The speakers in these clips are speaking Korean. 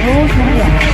소리야.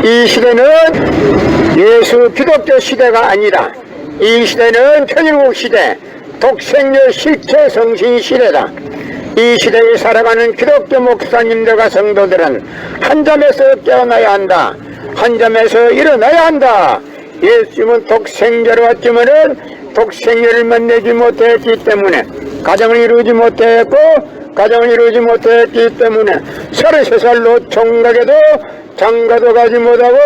이 시대는 예수 기독교 시대가 아니라 이 시대는 천일국 시대, 독생녀 실체 성신 시대다. 이 시대에 살아가는 기독교 목사님들과 성도들은 한 점에서 깨어나야 한다. 한 점에서 일어나야 한다. 예수님은 독생자로 왔지만은 독생녀를 만나지 못했기 때문에 가정을 이루지 못했고 가정을 이루지 못했기 때문에 33살로 총각에도 장가도 가지 못하고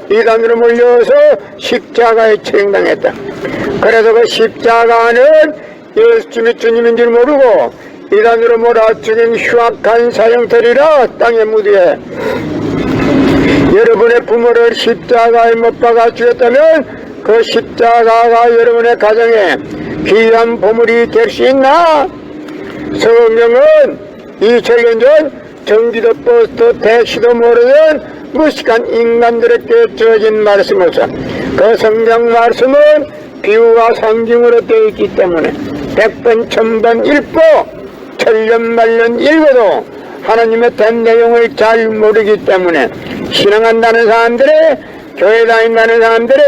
이단으로 몰려서 십자가에 처형당했다. 그래서 그 십자가는 예수님이 주님인 줄 모르고 이단으로 몰아죽인 흉악한 사형터리라 땅에 무디에 여러분의 부모를 십자가에 못 박아 죽였다면 그 십자가가 여러분의 가정에 귀한 보물이 될 수 있나? 성경은 2000년 전 전기도 버스도 택시도 모르는 무식한 인간들에게 주어진 말씀으로서 그 성경 말씀은 비유와 상징으로 되어 있기 때문에 100번 1000번 읽고 천년만년 읽어도 하나님의 된 내용을 잘 모르기 때문에 신앙한다는 사람들이 교회 다닌다는 사람들이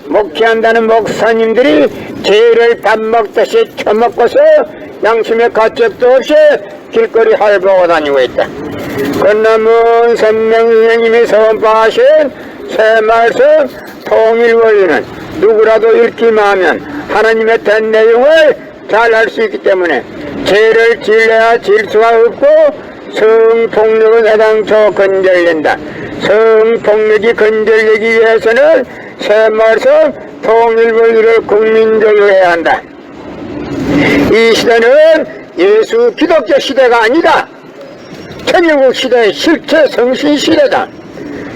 목회한다는 목사님들이 죄를 밥 먹듯이 처먹고서 양심의 가책도 없이 길거리 할보고 다니고 있다. 건남은 선명선생님이 선포하신 새 말씀 통일 원리는 누구라도 읽기만 하면 하나님의 된 내용을 잘 알 수 있기 때문에 죄를 질려야 질 수가 없고 성폭력은 해당초 건절된다. 성폭력이 건절되기 위해서는 새 말씀 통일 원리를 국민적으로 해야 한다. 이 시대는 예수 기독교 시대가 아니다. 천일국 시대의 실체 성신 시대다.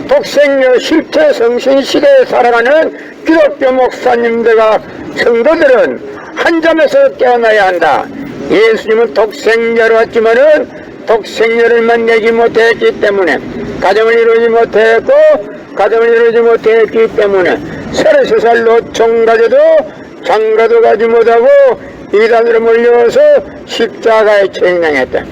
독생녀 실체 성신 시대에 살아가는 기독교 목사님들과 성도들은 한 점에서 깨어나야 한다. 예수님은 독생자로 왔지만은 독생녀를 만나지 못했기 때문에 가정을 이루지 못했고 가정을 이루지 못했기 때문에 33살로 총각에도 장가도 가지 못하고 이단으로 몰려서 십자가에 처형당했다.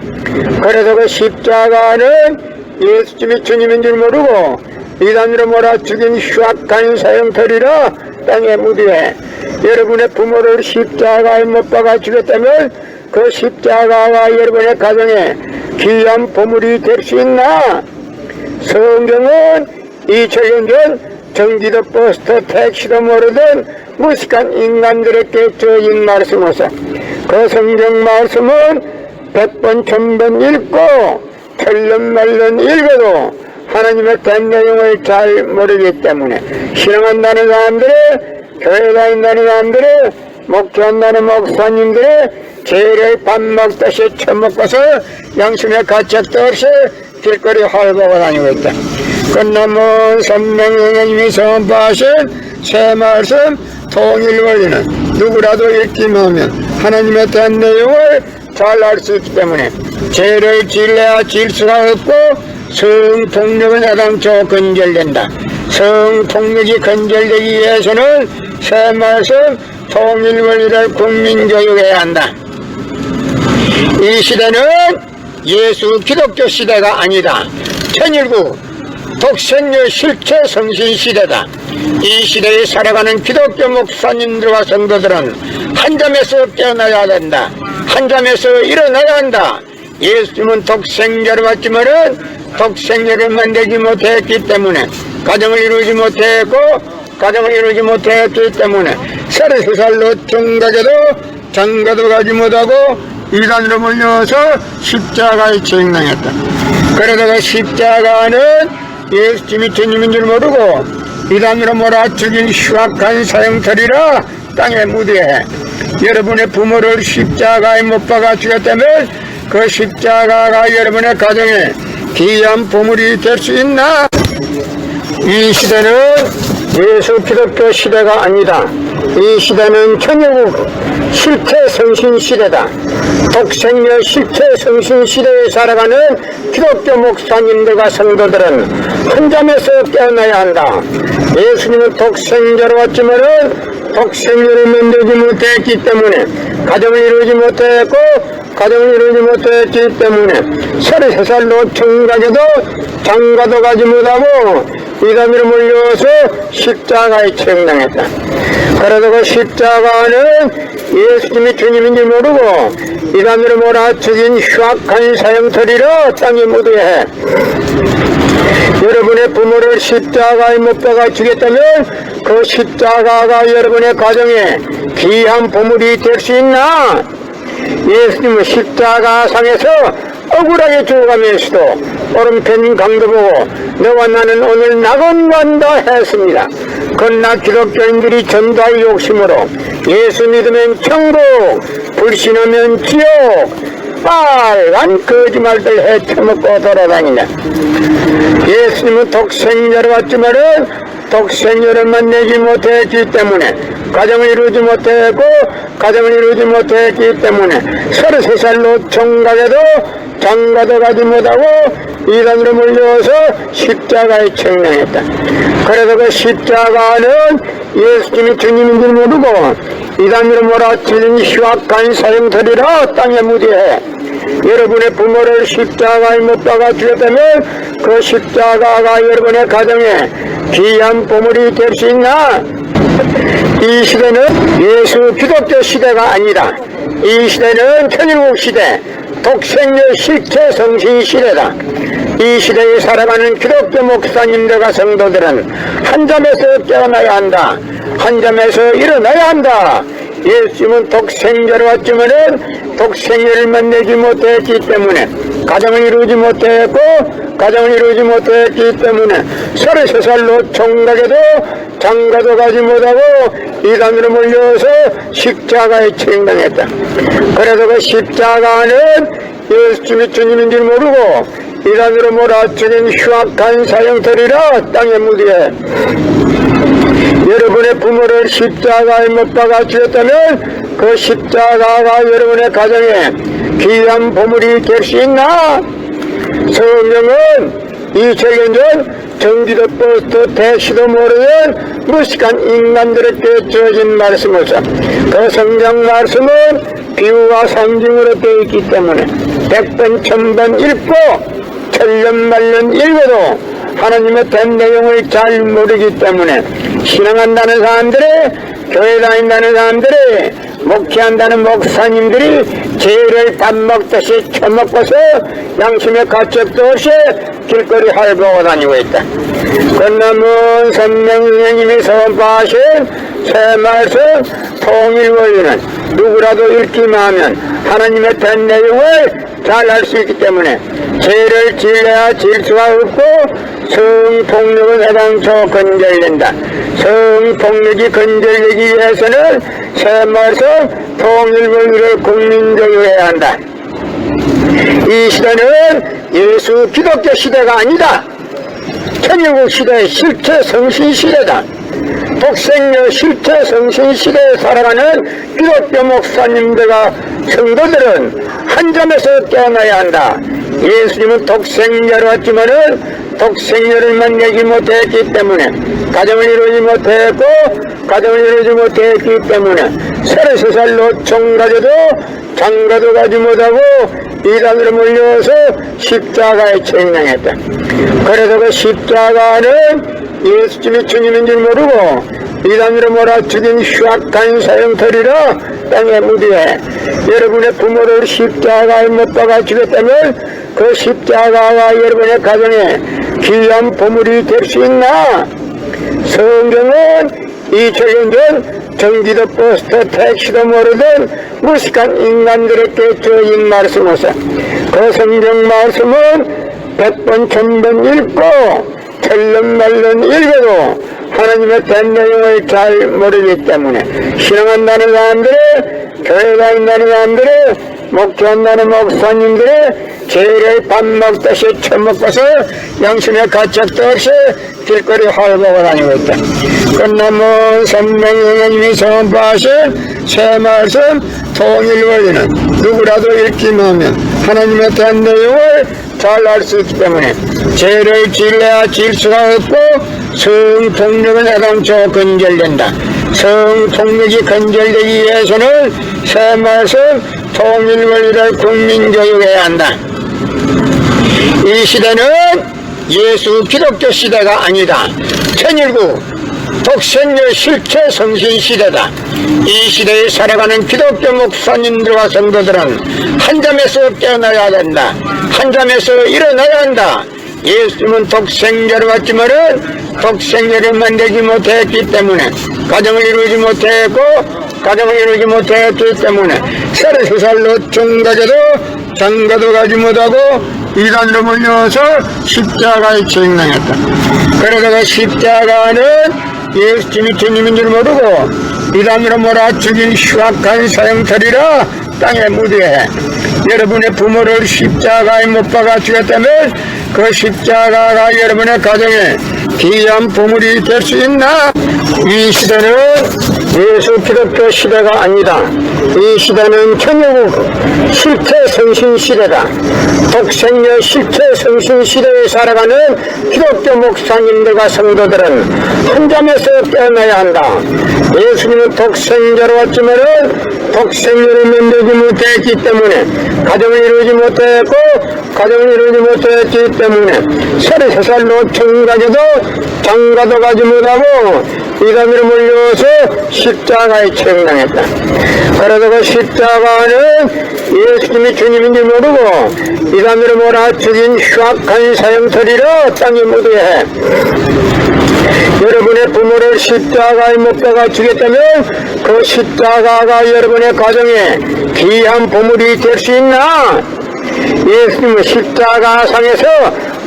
그래서 그 십자가는 예수님이 주님인 줄 모르고 이단으로 몰아 죽인 흉악한 사형터리라 땅에 무디에 여러분의 부모를 십자가에 못 박아 죽였다면 그 십자가가 여러분의 가정에 귀한 보물이 될 수 있나? 성경은 2000년 전 전기도 버스도 택시도 모르던 무식한 인간들에게 주어진 말씀으로서 그 성경 말씀은 100번 1000번 읽고 틀른말른 읽어도 하나님의 된 내용을 잘 모르기 때문에 신앙한다는 사람들의, 교회 다닌다는 사람들의, 목회한다는 목사님들의 죄를 밥 먹듯이 처먹고서 양심의 가책도 없이 길거리 활보고 다니고 있다. 끝남은 선명성님이 선포하신 새 말씀 통일 원리는 누구라도 읽기만 하면 하나님의 된 내용을 잘 알 수 있기 때문에 죄를 질래야 질 수가 없고 성통력은 야당초 건절된다. 성통력이 건절되기 위해서는 새 말씀 통일 원리를 국민교육해야 한다. 이 시대는 예수 기독교 시대가 아니다. 천일국 독생녀 실체 성신 시대다. 이 시대에 살아가는 기독교 목사님들과 성도들은 한 점에서 깨어나야 된다. 한 점에서 일어나야 한다. 예수님은 독생자로 왔지만은 독생자를 만들지 못했기 때문에 가정을 이루지 못했고 가정을 이루지 못했기 때문에 33살로 총각에도 장가도 가지 못하고 이단으로 몰려서 십자가에 직행당했다. 그러다가 십자가는 예수님이 주님인 줄 모르고 이단으로 몰아죽인 흉악한 사형터리라 땅에 무대해 여러분의 부모를 십자가에 못 박아 죽였다면 그 십자가가 여러분의 가정에 귀한 보물이 될 수 있나? 이 시대는 예수 기독교 시대가 아니다. 이 시대는 천일국 실체 성신 시대다. 독생녀 실체 성신 시대에 살아가는 기독교 목사님들과 성도들은 한 점에서 깨어나야 한다. 예수님은 독생자로 왔지만은 독생녀를 만들지 못했기 때문에 가정을 이루지 못했고 가정을 이루지 못했기 때문에 33살로 총각에도 장가도 가지 못하고 이단으로 몰려서 십자가에 처형당했다. 그래도 그 십자가는 예수님이 주님인지 모르고 이단으로 몰아죽인 흉악한 사형터리로 땅에 묻어야 해. 여러분의 부모를 십자가에 못 박아 죽였다면 그 십자가가 여러분의 가정에 귀한 보물이 될 수 있나? 예수님은 십자가상에서 억울하게 죽어가면서도 오른편 강도 보고 너와 나는 오늘 낙원간다 했습니다. 그러나 기독교인들이 전도할 욕심으로 예수 믿으면 천국, 불신하면 지옥, 빨간 거짓말들 헤쳐먹고 돌아다니냐. 예수님은 독생자로 왔지만은 독생녀를 만나지 못했기 때문에 가정을 이루지 못했고 가정을 이루지 못했기 때문에 33살로 총각에도 장가도 가지 못하고 이단으로 몰려서 십자가에 처형당했다. 그래서 그 십자가는 예수님이 주님인 줄 모르고 이단으로 몰아치는 흉악한 사형터리라 땅에 무디해 여러분의 부모를 십자가에 못 박아 죽였다면 그 십자가가 여러분의 가정에 귀한 보물이 될 수 있나? 이 시대는 예수 기독교 시대가 아니다. 이 시대는 천일국 시대, 독생녀 실체 성신 시대다. 이 시대에 살아가는 기독교 목사님들과 성도들은 한 점에서 깨어나야 한다. 한 점에서 일어나야 한다. 예수님은 독생자로 왔지만은 독생녀를 만나지 못했기 때문에 가정을 이루지 못했고 가정을 이루지 못했기 때문에 33살로 총각에도 장가도 가지 못하고 이단으로 몰려서 십자가에 처형당했다. 그래서 그 십자가는 예수님이 주님인 줄 모르고 이단으로 몰아치는 흉악한 사형터리라 땅에 무디해 여러분의 부모를 십자가에 못 박아 죽였다면 그 십자가가 여러분의 가정에 귀한 보물이 될 수 있나? 성경은 2000년 전 전기도 버스도 대시도 모르는 무식한 인간들에게 주어진 말씀으로서 그 성경 말씀은 비유와 상징으로 되어 있기 때문에 100번 1000번 읽고 천년만년 읽어도 하나님의 된 내용을 잘 모르기 때문에 신앙한다는 사람들이 교회 다닌다는 사람들이 목회한다는 목사님들이 죄를 밥 먹듯이 처먹고서 양심의 가책도 없이 길거리 활보고 다니고 있다. 끝남은 선명선생님이 선포하신 새 말씀 통일 원리는 누구라도 읽기만 하면 하나님의 된 내용을 잘 알 수 있기 때문에 죄를 지려야 질 수가 없고 성폭력은 해당초 건절된다. 성폭력이 건절되기 위해서는 새 말씀 통일권위를 국민적으로 해야 한다. 이 시대는 예수 기독교 시대가 아니다. 천일국 시대의 실체 성신 시대다. 독생녀 실체 성신 시대에 살아가는 기독교 목사님들과 성도들은 한 점에서 깨어나야 한다. 예수님은 독생녀로 왔지만은 독생녀를 만나지 못했기 때문에 가정을 이루지 못했고 가정을 이루지 못했기 때문에 33살로 총가져도 장가도 가지 못하고 이단으로 몰려서 십자가에 책망했다. 그래서 그 십자가는 예수님이 주님인 줄 모르고 이단으로 몰아죽인 흉악한 사형터리라 땅에 무디해 여러분의 부모를 십자가에 못 박아 죽였다면 그 십자가가 여러분의 가정에 귀한 보물이 될 수 있나? 성경은 2000년 전 전기도 버스터 택시도 모르던 무식한 인간들에게 주어진 말씀으로서 그 성경 말씀은 100번 1000번 읽고 틀른말른 읽어도 하나님의 된 내용을 잘 모르기 때문에 신앙한다는 사람들의 교회 다닌다는 사람들의 목회한다는 목사님들의 죄를 밥 먹듯이 처먹고서 양심의 가책도 없이 길거리 헐벗고 다니고 있다. 끝남은 선명하나님이 선포하신 새 말씀 통일원리는 누구라도 읽기만 하면 하나님의 된 내용을 잘 알 수 있기 때문에 죄를 질려야 질 수가 없고 성폭력은 해당초 건절된다. 성폭력이 건절되기 위해서는 새 말씀 통일원리를 국민교육해야 한다. 이 시대는 예수 기독교 시대가 아니다. 천일국 독생녀 실체 성신 시대다. 이 시대에 살아가는 기독교 목사님들과 성도들은 한 점에서 깨어나야 된다. 한 점에서 일어나야 한다. 예수님은 독생자로 왔지만은 독생자를 만들지 못했기 때문에 가정을 이루지 못했고 가정을 이루지 못했기 때문에 33살로 총가져도 장가도 가지 못하고 이단으로 몰려서 십자가에 책망했다. 그래서 그 십자가는 예수님이 주님인 줄 모르고 이단으로 몰아 죽인 흉악한 사형터리라 땅에 무대해 여러분의 부모를 십자가에 못 박아 죽였다면 그 십자가가 여러분의 가정에 귀한 보물이 될 수 있나? 이 시대는 예수 기독교 시대가 아니다. 이 시대는 천일국 실체 성신 시대다. 독생녀 실체 성신 시대에 살아가는 기독교 목사님들과 성도들은 한 점에서 깨어나야 한다. 예수님은 독생자로 왔지만은 독생녀를 만들지 못했기 때문에 가정을 이루지 못했고 가정을 이루지 못했기 때문에 33살로 총가져도 장가도 가지 못하고 이단으로 몰려서 십자가에 책망했다. 그래서 그 십자가는 예수님이 주님인 줄 모르고 이단으로 몰아 죽인 흉악한 사형터리라 땅에 묻어해 여러분의 부모를 십자가에 못 박아 죽였다면 그 십자가가 여러분의 가정에 귀한 보물이 될 수 있나? 예수님은 십자가상에서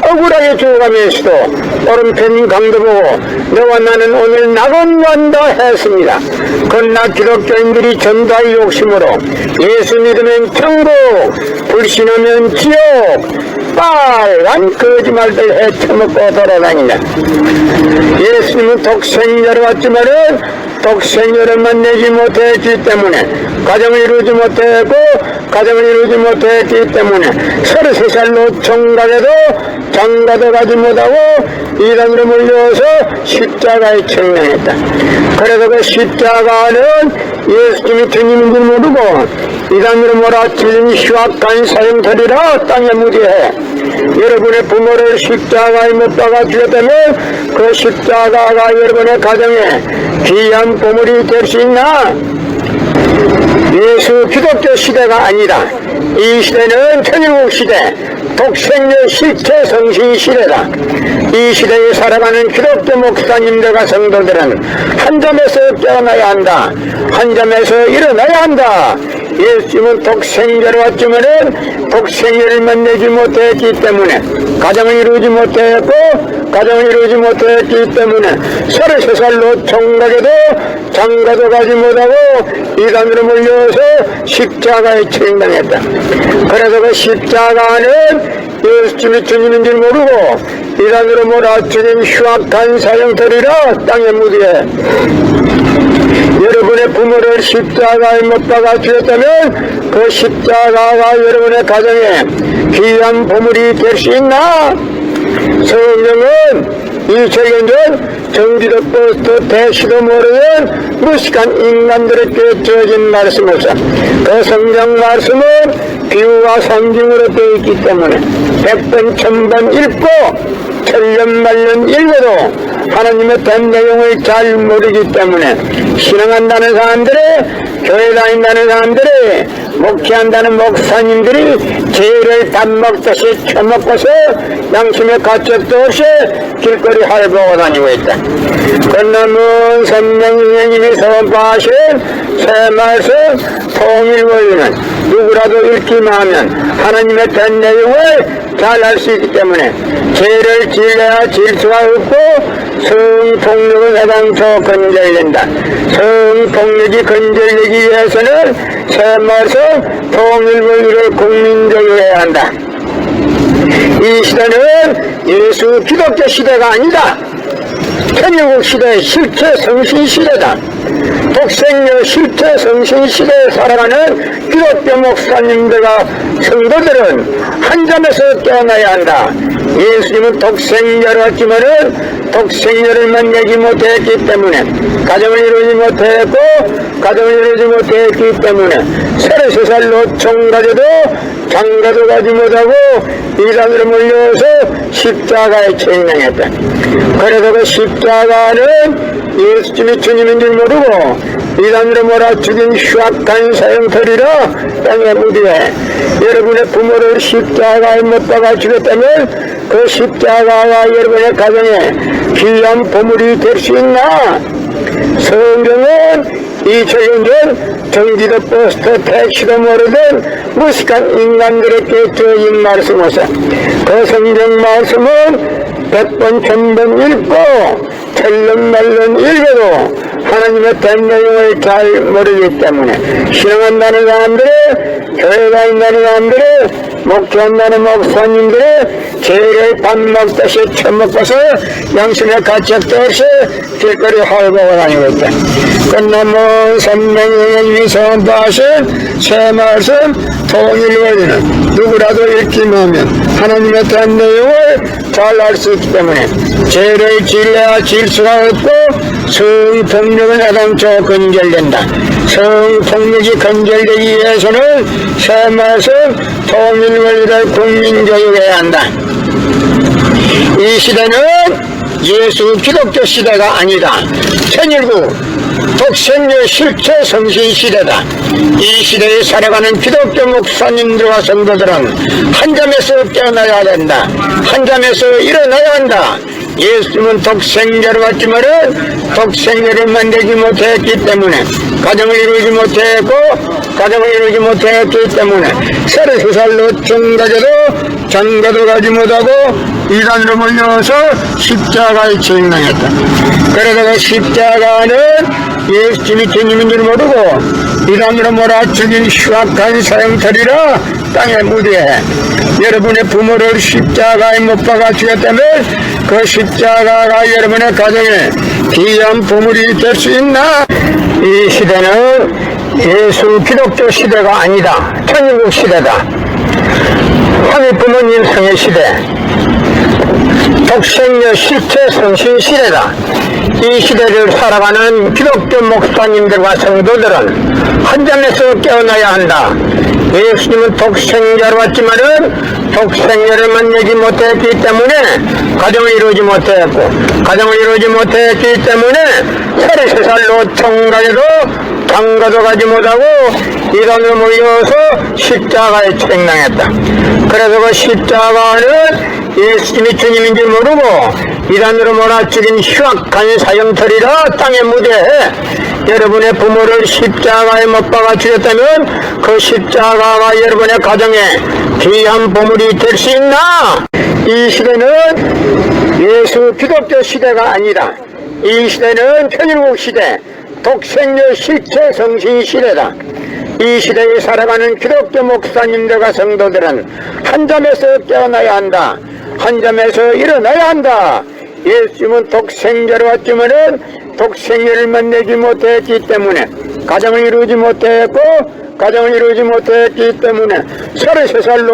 억울하게 죽어가면서도 오른편 강도 보고 너와 나는 오늘 낙원간다 했습니다. 그러나 기독교인들이 전도할 욕심으로 예수 믿으면 천국, 불신하면 지옥, 빨간 거짓말들 헤쳐먹고 돌아다닌다. 예수님은 독생자로 왔지만은 독생녀를 만나지 못했기 때문에 가정을 이루지 못했고 가정을 이루지 못했기 때문에 33살로 총가져도 장가도 가지 못하고 이단으로 몰려서 십자가에 책망했다. 그래서 그 십자가는 예수님이 주님인 줄 모르고 이단으로 몰아치는 흉악한 사형터리라 땅에 무디해 여러분의 부모를 십자가에 못 박아 죽였다면 그 십자가가 여러분의 가정에 귀한 보물이 될 수 있나? 예수 기독교 시대가 아니다. 이 시대는 천일국 시대, 독생녀 실체 성신 시대다. 이 시대에 살아가는 기독교 목사님들과 성도들은 한 점에서 깨어나야 한다. 한 점에서 일어나야 한다. 예수님은 독생자로 왔지만은 독생자를 만나지 못했기 때문에 가정을 이루지 못했고 가정을 이루지 못했기 때문에 33살로 총각에도 장가도 가지 못하고 이단으로 몰려서 십자가에 처형당했다. 그래서 그 십자가는 예수님이 주님인 줄 모르고 이단으로 몰아치긴 흉악한 사형터리라 땅의 무디에 여러분의 부모를 십자가에 못 박아 주었다면 그 십자가가 여러분의 가정에 귀한 보물이 될 수 있나? 성경은 2000년 전 정지도 버스도 대시도 모르는 무식한 인간들에게 주어진 말씀으로서 그 성경 말씀은 비유와 상징으로 되어 있기 때문에 100번 1000번 읽고 천년만년 읽어도 하나님의 된 내용을 잘 모르기 때문에 신앙한다는 사람들이 교회 다닌다는 사람들이 목회한다는 목사님들이 죄를 밥 먹듯이 처먹고서 양심의 가책도 없이 길거리 할보고 다니고 있다. 건너문 선명님이 선포하신 새 말씀 통일 원리는 누구라도 읽기만 하면 하나님의 된 내용을 잘 알 수 있기 때문에 죄를 질러야 질 수가 없고 성폭력은 해당초 건절된다. 성폭력이 건절되기 위해서는 새 말씀 통일 원리를 국민적으로 해야 한다. 이 시대는 예수 기독교 시대가 아니다. 천일국 시대의 실체 성신 시대다. 독생녀 실체 성신 시대에 살아가는 기독교 목사님들과 성도들은 한 점에서 깨어나야 한다. 예수님은 독생자로 왔지만은 독생녀를 만나지 못했기 때문에 가정을 이루지 못했고 가정을 이루지 못했기 때문에 33살로 총가져도 장가도 가지 못하고 이단으로 몰려서 십자가에 처형당했다. 그래서 그 십자가는 예수님이 주님인 줄 모르고 이단으로 몰아죽인 흉악한 사형터리라 땅의 무디에 여러분의 부모를 십자가에 못 박아 죽였다면 그 십자가가 여러분의 가정에 귀한 보물이 될 수 있나? 성경은 2000년 전 정지도 버스도 택시도 모르던 무식한 인간들에게 주어진 말씀으로서 그 성경 말씀은 100번 1000번 읽고 천년만년 읽어도 하나님의 된 내용을 잘 모르기 때문에 신앙한다는 사람들이 교회 다닌다는 사람들이 목회한다는 목사님들이 죄를 밥 먹듯이 처먹고서 양심의 가책도 없이 길거리 헐보고 다니고 있다. 끝나면 선명님이 선포하신 새 말씀 통일 원리는 누구라도 읽기만 하면 하나님의 된 내용을 잘 알 수 있기 때문에 죄를 질러야 질 수가 없고 성폭력은 해당초 건절된다. 성폭력이 건절되기 위해서는 새 말씀 통일 원리를 국민교육해야 한다. 이 시대는 예수 기독교 시대가 아니다. 천일국 독생녀 실체 성신 시대다. 이 시대에 살아가는 기독교 목사님들과 성도들은 한 점에서 깨어나야 된다. 한 점에서 일어나야 한다. 예수님은 독생자로 왔지만은 독생자를 만들지 못했기 때문에 가정을 이루지 못했고 가정을 이루지 못했기 때문에 33살로 총가져도 장가도 가지 못하고 이단으로 몰려서 십자가에 처형당했다. 그래서 그 십자가는 예수님이 주님인 줄 모르고 이단으로 몰아죽인 흉악한 사형터리라 땅의 무디에 여러분의 부모를 십자가에 못 박아 죽였다면 그 십자가가 여러분의 가정에 귀한 보물이 될 수 있나? 이 시대는 예수 기독교 시대가 아니다. 천일국 시대다. 화미 부모님 성의 시대, 독생녀 실체 성신 시대다. 이 시대를 살아가는 기독교 목사님들과 성도들은 한 점에서 깨어나야 한다. 예수님은 독생자로 왔지만은 독생자를 만나지 못했기 때문에 가정을 이루지 못했고 가정을 이루지 못했기 때문에 33살로 총각에도 장가도 가지 못하고 이단으로 몰려서 십자가에 책망했다. 그래서 그 십자가는 예수님이 주님인 줄 모르고 이단으로 몰아치긴 흉악한 사형터리라 땅의 무대에 여러분의 부모를 십자가에 못 박아 주셨다면 그 십자가가 여러분의 가정에 귀한 보물이 될 수 있나? 이 시대는 예수 기독교 시대가 아니다. 이 시대는 편일국 시대, 독생녀 실체 성신 시대다. 이 시대에 살아가는 기독교 목사님들과 성도들은 한 점에서 깨어나야 한다. 한 점에서 일어나야 한다. 예수님은 독생자로 왔지만은 독생녀를 만나지 못했기 때문에 가정을 이루지 못했고 가정을 이루지 못했기 때문에 33살로